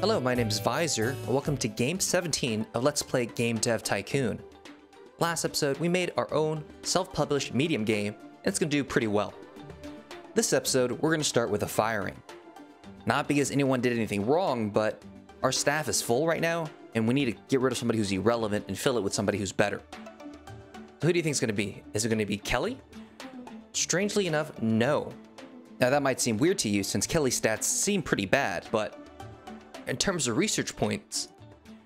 Hello, my name is Visor, and welcome to Game 17 of Let's Play Game Dev Tycoon. Last episode, we made our own self-published medium game, and it's going to do pretty well. This episode, we're going to start with a firing. Not because anyone did anything wrong, but our staff is full right now, and we need to get rid of somebody who's irrelevant and fill it with somebody who's better. So who do you think it's going to be? Is it going to be Kelly? Strangely enough, no. Now that might seem weird to you since Kelly's stats seem pretty bad, but in terms of research points,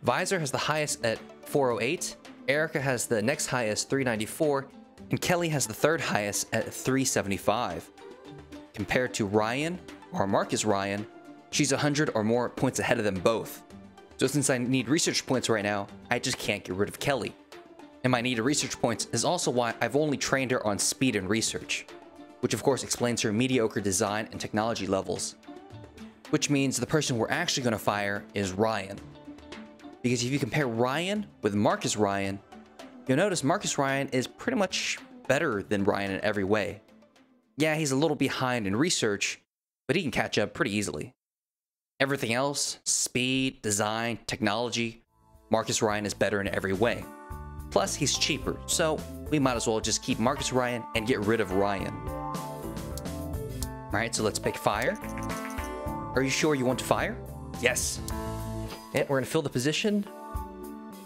Visor has the highest at 408, Erica has the next highest 394, and Kelly has the third highest at 375. Compared to Ryan, or Marcus Ryan, she's 100 or more points ahead of them both. So since I need research points right now, I just can't get rid of Kelly. And my need of research points is also why I've only trained her on speed and research, which of course explains her mediocre design and technology levels. Which means the person we're actually going to fire is Ryan. Because if you compare Ryan with Marcus Ryan, you'll notice Marcus Ryan is pretty much better than Ryan in every way. Yeah, he's a little behind in research, but he can catch up pretty easily. Everything else, speed, design, technology, Marcus Ryan is better in every way. Plus, he's cheaper, so we might as well just keep Marcus Ryan and get rid of Ryan. Alright, so let's pick fire. Are you sure you want to fire? Yes. And we're going to fill the position.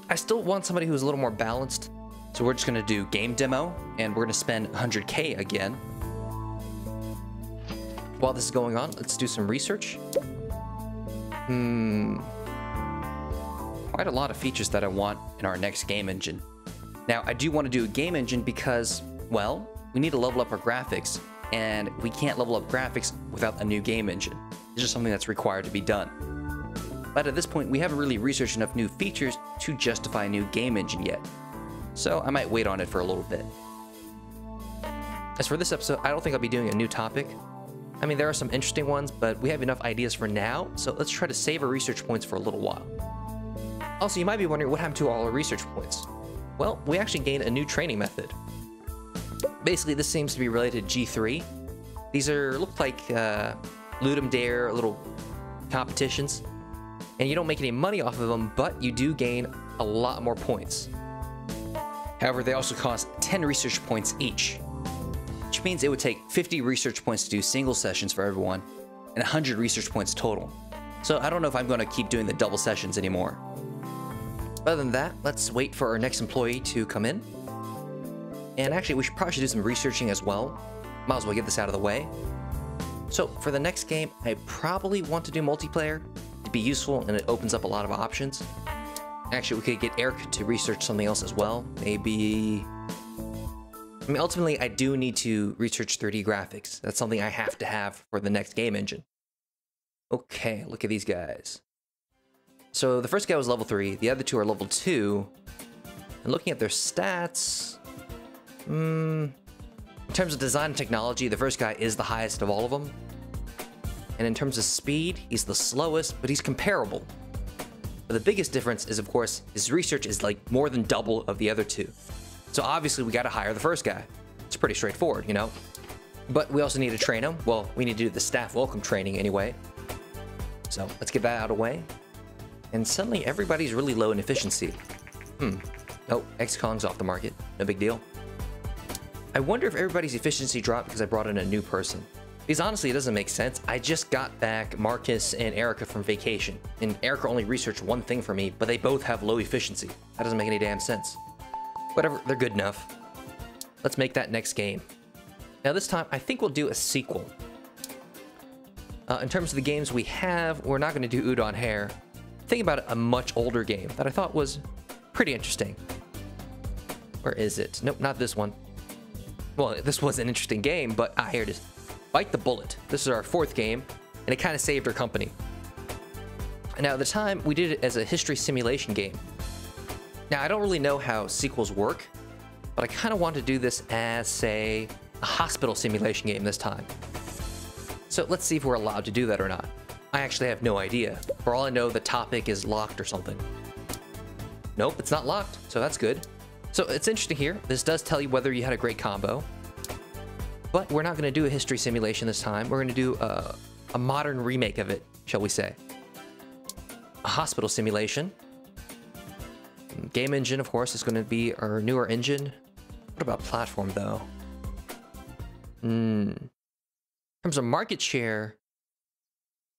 I still want somebody who's a little more balanced. So we're just going to do game demo and we're going to spend 100K again. While this is going on, let's do some research. Quite a lot of features that I want in our next game engine. Now, I do want to do a game engine because, well, we need to level up our graphics. And we can't level up graphics without a new game engine. It's just something that's required to be done. But at this point, we haven't really researched enough new features to justify a new game engine yet. So I might wait on it for a little bit. As for this episode, I don't think I'll be doing a new topic. I mean, there are some interesting ones, but we have enough ideas for now, so let's try to save our research points for a little while. Also, you might be wondering what happened to all our research points. Well, we actually gained a new training method. Basically, this seems to be related to G3. These look like Loot 'em Dare little competitions. And you don't make any money off of them, but you do gain a lot more points. However, they also cost 10 research points each, which means it would take 50 research points to do single sessions for everyone, and 100 research points total. So I don't know if I'm going to keep doing the double sessions anymore. Other than that, let's wait for our next employee to come in. And actually, we should probably do some researching as well. Might as well get this out of the way. So for the next game, I probably want to do multiplayer. It'd be useful and it opens up a lot of options. Actually, we could get Eric to research something else as well. Maybe... I mean, ultimately, I do need to research 3D graphics. That's something I have to have for the next game engine. Okay, look at these guys. So the first guy was level 3. The other two are level 2. And looking at their stats... in terms of design and technology, the first guy is the highest of all of them. And in terms of speed, he's the slowest, but he's comparable. But the biggest difference is, of course, his research is like more than double of the other two. So obviously we got to hire the first guy. It's pretty straightforward, you know? But we also need to train him. Well, we need to do the staff welcome training anyway. So let's get that out of the way. And suddenly everybody's really low in efficiency. Oh, XCong's off the market. No big deal. I wonder if everybody's efficiency dropped because I brought in a new person. Because honestly, it doesn't make sense. I just got back Marcus and Erica from vacation. And Erica only researched one thing for me, but they both have low efficiency. That doesn't make any damn sense. Whatever, they're good enough. Let's make that next game. Now this time, I think we'll do a sequel. In terms of the games we have, we're not going to do Udon Hair. Think about a much older game that I thought was pretty interesting. Where is it? Nope, not this one. Well, this was an interesting game, but here it is. Bite the Bullet. This is our 4th game, and it kind of saved our company. Now, at the time, we did it as a history simulation game. Now, I don't really know how sequels work, but I kind of want to do this as, say, a hospital simulation game this time. So let's see if we're allowed to do that or not. I actually have no idea. For all I know, the topic is locked or something. Nope, it's not locked, so that's good. So it's interesting here. This does tell you whether you had a great combo. But we're not going to do a history simulation this time. We're going to do a modern remake of it, shall we say. a hospital simulation. Game engine, of course, is going to be our newer engine. What about platform, though? In terms of market share,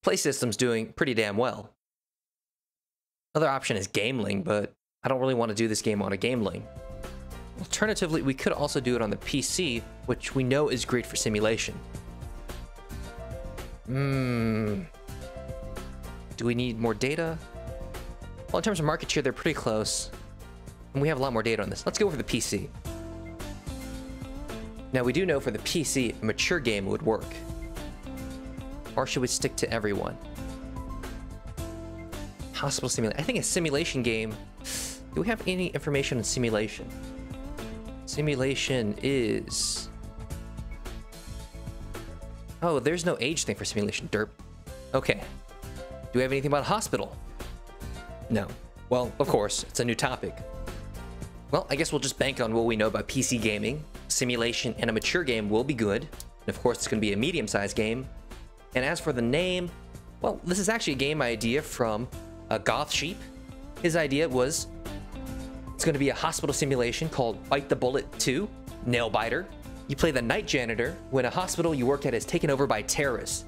PlaySystem's doing pretty damn well. Other option is Gameling, but I don't really want to do this game on a Gameling. Alternatively, we could also do it on the PC, which we know is great for simulation. Do we need more data? Well, in terms of market share, they're pretty close. And we have a lot more data on this. Let's go for the PC. Now, we do know for the PC, a mature game would work. Or should we stick to everyone? Hospital simulation. I think a simulation game. Do we have any information on simulation? Simulation is... Oh, there's no age thing for simulation, derp. Okay. Do we have anything about hospital? No. Well, of course, it's a new topic. Well, I guess we'll just bank on what we know about PC gaming. Simulation and a mature game will be good. And of course, it's going to be a medium-sized game. And as for the name, well, this is actually a game idea from Goth Sheep. His idea was it's going to be a hospital simulation called Bite the Bullet 2, Nail Biter. You play the night janitor when a hospital you work at is taken over by terrorists.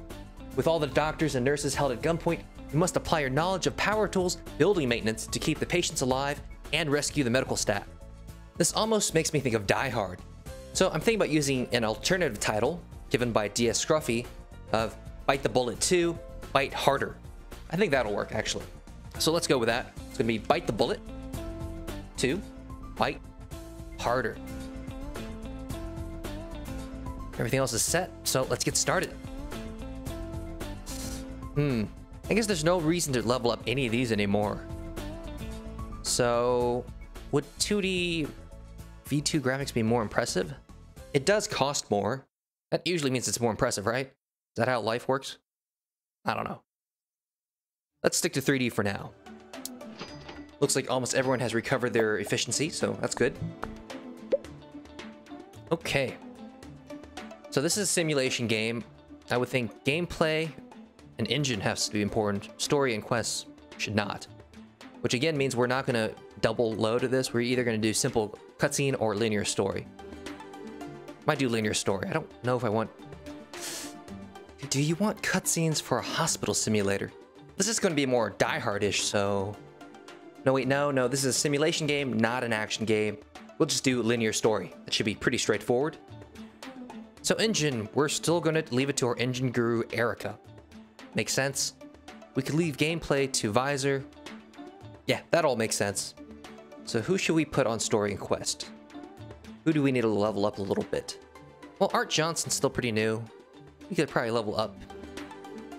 With all the doctors and nurses held at gunpoint, you must apply your knowledge of power tools, building maintenance to keep the patients alive and rescue the medical staff. This almost makes me think of Die Hard. So I'm thinking about using an alternative title given by DS Scruffy of Bite the Bullet 2, Bite Harder. I think that'll work, actually. So let's go with that. It's going to be Bite the Bullet 2, Bite Harder. Everything else is set, so let's get started. I guess there's no reason to level up any of these anymore. So, would 2D V2 graphics be more impressive? It does cost more. That usually means it's more impressive, right? Is that how life works? I don't know. Let's stick to 3D for now. Looks like almost everyone has recovered their efficiency, so that's good. Okay. So this is a simulation game. I would think gameplay and engine has to be important. Story and quests should not. Which again means we're not going to double load of this. We're either going to do simple cutscene or linear story. Might do linear story. I don't know if I want... Do you want cutscenes for a hospital simulator? This is going to be more Die Hard-ish, so... No, wait, no. This is a simulation game, not an action game. We'll just do linear story. That should be pretty straightforward. So engine, we're still going to leave it to our engine guru, Erica. Makes sense? We could leave gameplay to Visor. Yeah, that all makes sense. So who should we put on story and quest? Who do we need to level up a little bit? Well, Art Johnson's still pretty new. We could probably level up.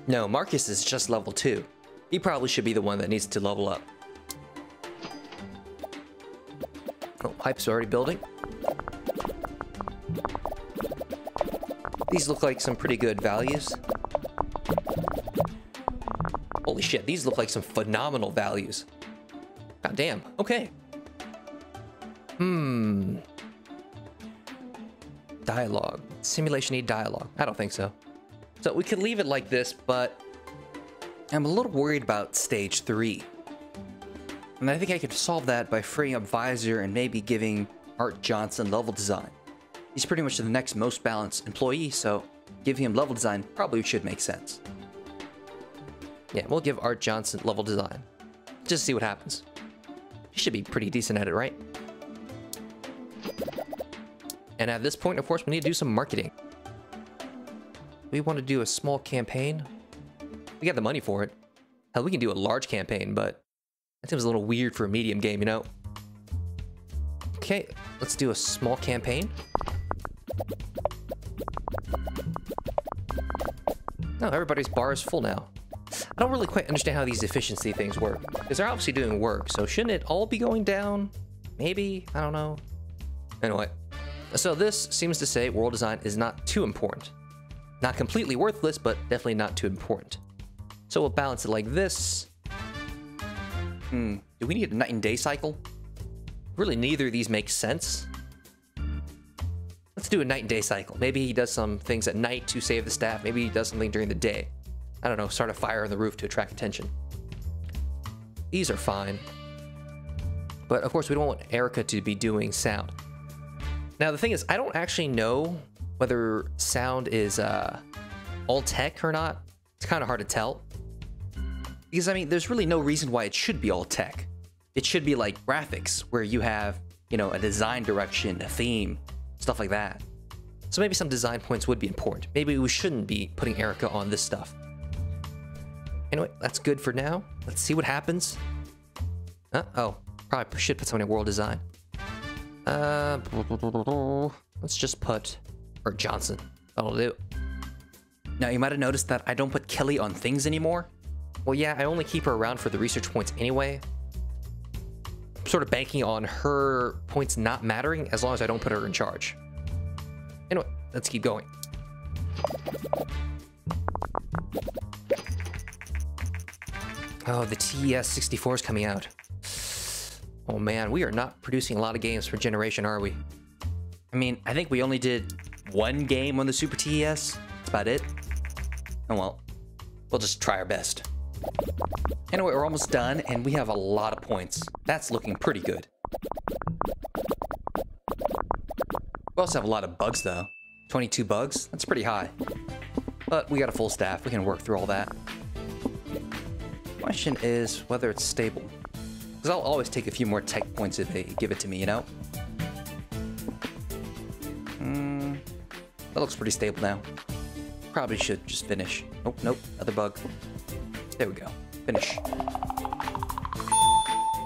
No, Marcus is just level 2. He probably should be the one that needs to level up. Oh, hype's already building. These look like some pretty good values. Holy shit, these look like some phenomenal values. God damn, okay. Dialogue. Simulation need dialogue. I don't think so. So we could leave it like this, but I'm a little worried about stage 3. And I think I could solve that by freeing up Visor and maybe giving Art Johnson level design. He's pretty much the next most balanced employee, so giving him level design probably should make sense. Yeah, we'll give Art Johnson level design. Just see what happens. He should be pretty decent at it, right? And at this point, of course, we need to do some marketing. We want to do a small campaign. We got the money for it. Hell, we can do a large campaign, but that seems a little weird for a medium game, you know? Okay, let's do a small campaign. No, everybody's bar is full now. I don't really quite understand how these efficiency things work, because they're obviously doing work, so shouldn't it all be going down? Maybe? I don't know. Anyway, so this seems to say world design is not too important. Not completely worthless, but definitely not too important. So we'll balance it like this. Do we need a night and day cycle? Really, neither of these make sense. Let's do a night and day cycle. Maybe he does some things at night to save the staff. Maybe he does something during the day. I don't know, start a fire on the roof to attract attention. These are fine. But of course, we don't want Erica to be doing sound. Now, the thing is, I don't actually know whether sound is all tech or not. It's kind of hard to tell. Because, I mean, there's really no reason why it should be all tech. It should be like graphics, where you have, you know, a design direction, a theme, stuff like that. So maybe some design points would be important. Maybe we shouldn't be putting Erica on this stuff. Anyway, that's good for now. Let's see what happens. Oh, probably should put something in world design. Let's just put Art Johnson. That'll do. Now, you might have noticed that I don't put Kelly on things anymore. Well, yeah, I only keep her around for the research points anyway. I'm sort of banking on her points not mattering as long as I don't put her in charge. Anyway, let's keep going. Oh, the TES64 is coming out. Oh man, we are not producing a lot of games for Generation, are we? I mean, I think we only did one game on the Super TES. That's about it. Oh well, we'll just try our best. Anyway, we're almost done, and we have a lot of points. That's looking pretty good. We also have a lot of bugs, though. 22 bugs? That's pretty high. But we got a full staff. We can work through all that. Question is whether it's stable. Because I'll always take a few more tech points if they give it to me, you know? That looks pretty stable now. Probably should just finish. Oh, nope. Other bug. There we go. Finish.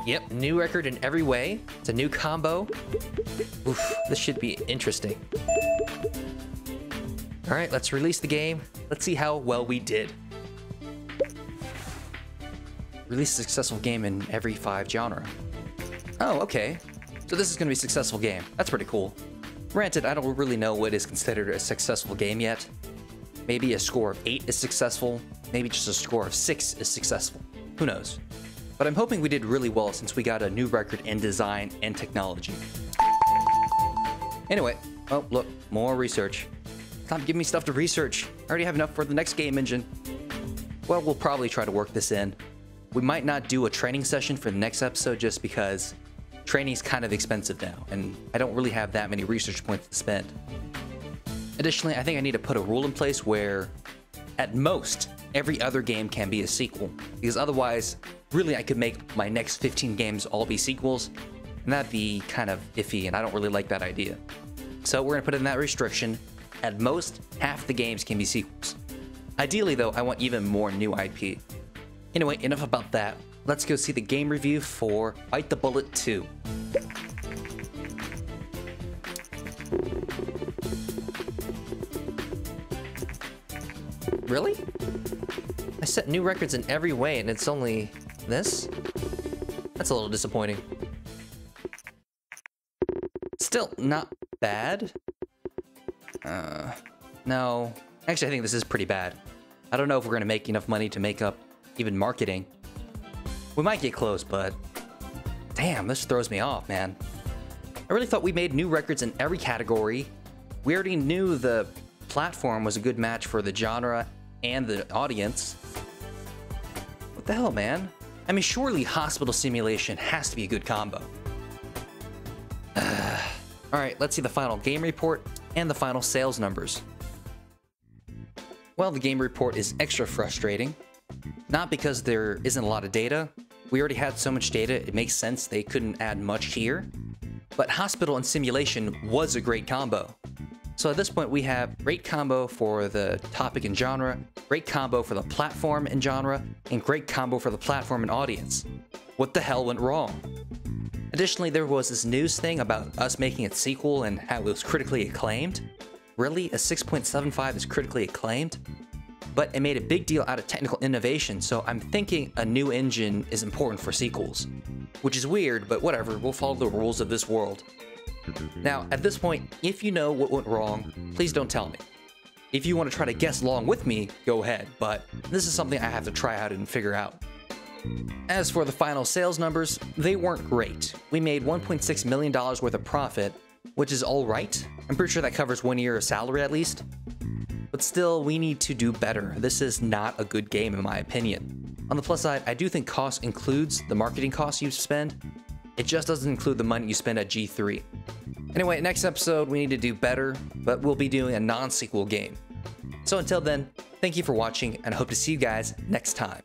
Yep, new record in every way. It's a new combo. Oof, this should be interesting. All right, let's release the game. Let's see how well we did. Release a successful game in every 5 genre. Oh, okay. So this is going to be a successful game. That's pretty cool. Granted, I don't really know what is considered a successful game yet. Maybe a score of 8 is successful. Maybe just a score of 6 is successful. Who knows? But I'm hoping we did really well since we got a new record in design and technology. Anyway, oh look, more research. Stop giving me stuff to research. I already have enough for the next game engine. Well, we'll probably try to work this in. We might not do a training session for the next episode just because training's kind of expensive now, and I don't really have that many research points to spend. Additionally, I think I need to put a rule in place where, at most, every other game can be a sequel, because otherwise, really, I could make my next 15 games all be sequels, and that'd be kind of iffy, and I don't really like that idea. So we're gonna put in that restriction. At most, half the games can be sequels. Ideally, though, I want even more new IP. Anyway, enough about that. Let's go see the game review for Bite the Bullet 2. Really? I set new records in every way and it's only this? That's a little disappointing. Still not bad. No. Actually, I think this is pretty bad. I don't know if we're gonna make enough money to make up even marketing. We might get close, but damn, this throws me off, man. I really thought we made new records in every category. We already knew the platform was a good match for the genre and the audience. What the hell, man? I mean, surely Hospital Simulation has to be a good combo. All right, let's see the final game report and the final sales numbers. Well, the game report is extra frustrating. Not because there isn't a lot of data. We already had so much data, it makes sense they couldn't add much here. But Hospital and Simulation was a great combo. So at this point, we have great combo for the topic and genre, great combo for the platform and genre, and great combo for the platform and audience. What the hell went wrong? Additionally, there was this news thing about us making a sequel and how it was critically acclaimed. Really? A 6.75 is critically acclaimed? But it made a big deal out of technical innovation, so I'm thinking a new engine is important for sequels. Which is weird, but whatever, we'll follow the rules of this world. Now, at this point, if you know what went wrong, please don't tell me. If you want to try to guess along with me, go ahead, but this is something I have to try out and figure out. As for the final sales numbers, they weren't great. We made $1.6 million worth of profit, which is alright. I'm pretty sure that covers 1 year of salary at least. But still, we need to do better. This is not a good game in my opinion. On the plus side, I do think cost includes the marketing costs you spend. It just doesn't include the money you spend at G3. Anyway, next episode, we need to do better, but we'll be doing a non-sequel game. So until then, thank you for watching, and I hope to see you guys next time.